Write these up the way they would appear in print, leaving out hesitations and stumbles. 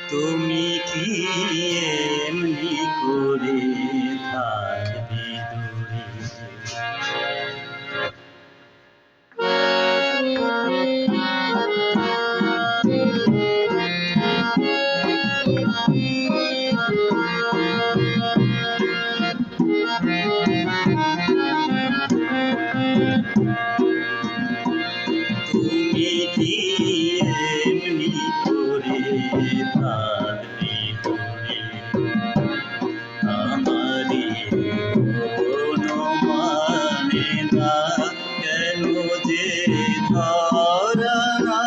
তুমি কি এমনি করে থাকবে দূরে? তুমি কি এমনি করে থাকবে দূরে? আমারই কোনো মানে না, কেন যে ধরা না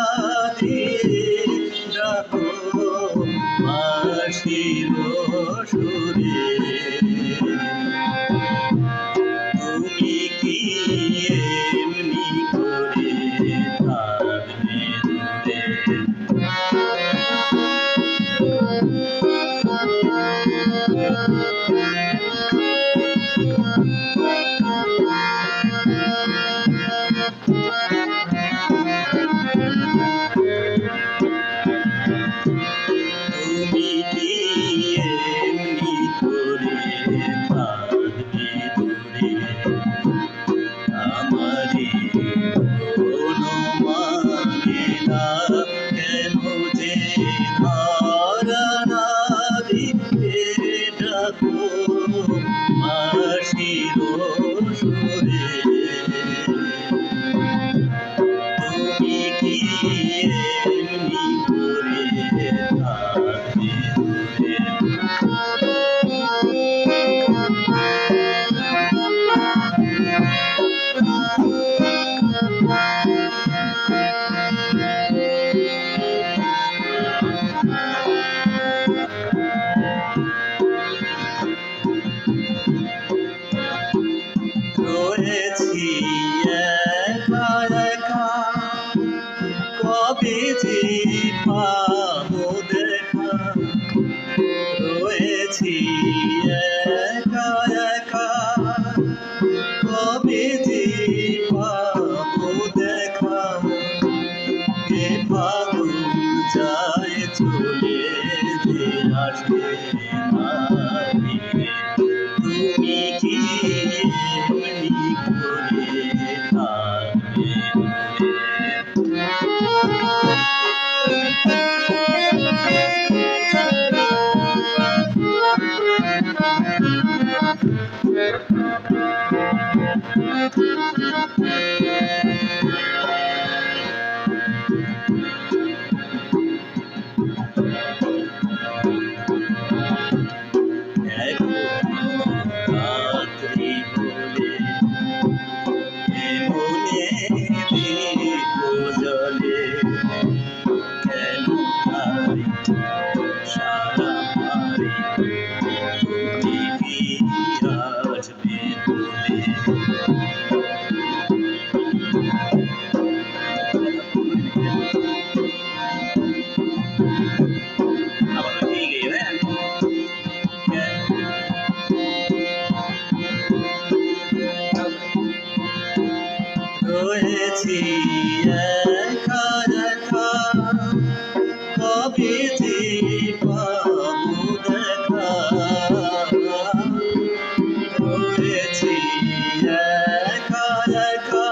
দিয়ে ডাকো বাঁশির সুরে। তুমি কি এমনি করে থাকবে দূরে? তুমি কি এমনি করে থাকবে দূরে? আমারই কোনো মানে না, কেন যে ধরা না দিতে ডাকো বাঁশির সুরে। তুমি কি এমনি করে থাকবে দূরে? রয়েছি একা একা, কবে যে পাবো দেখা। রয়েছি একা একা, কবে যে পাবো দেখা। কে ফাগুন যায় চলে যে আসে না ফিরে। তুমি কি এমনি করে থাকবে দূরে? রাত্রি বলে মনে দীপ জ্বলে, কেন তাই সারা মারি তুমি কি আসবে বলে? আবার ঠিক রয়েছি একা একা, কবে যে পাবো দেখা। রয়েছি একা একা,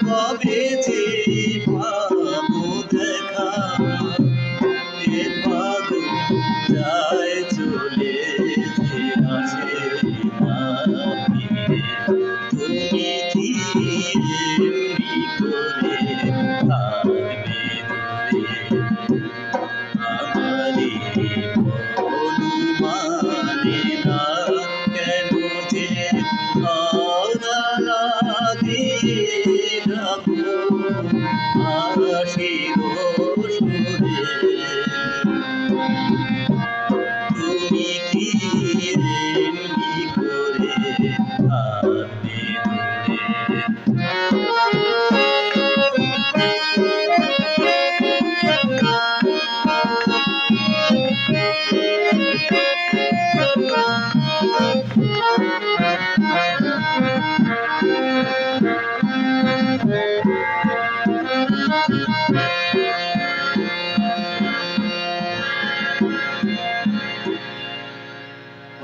কবে যে পাবো দেখা। এ পাগল যায় চলে যে আসে না ফিরে। তুমি কি এমনি করে থাকবে দূরে? আমারই অনুমানে না, কেন যে ধরা না দিয়ে ডাকো বাঁশির সুরে। তুমি কি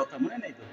কথা মনে নেই তো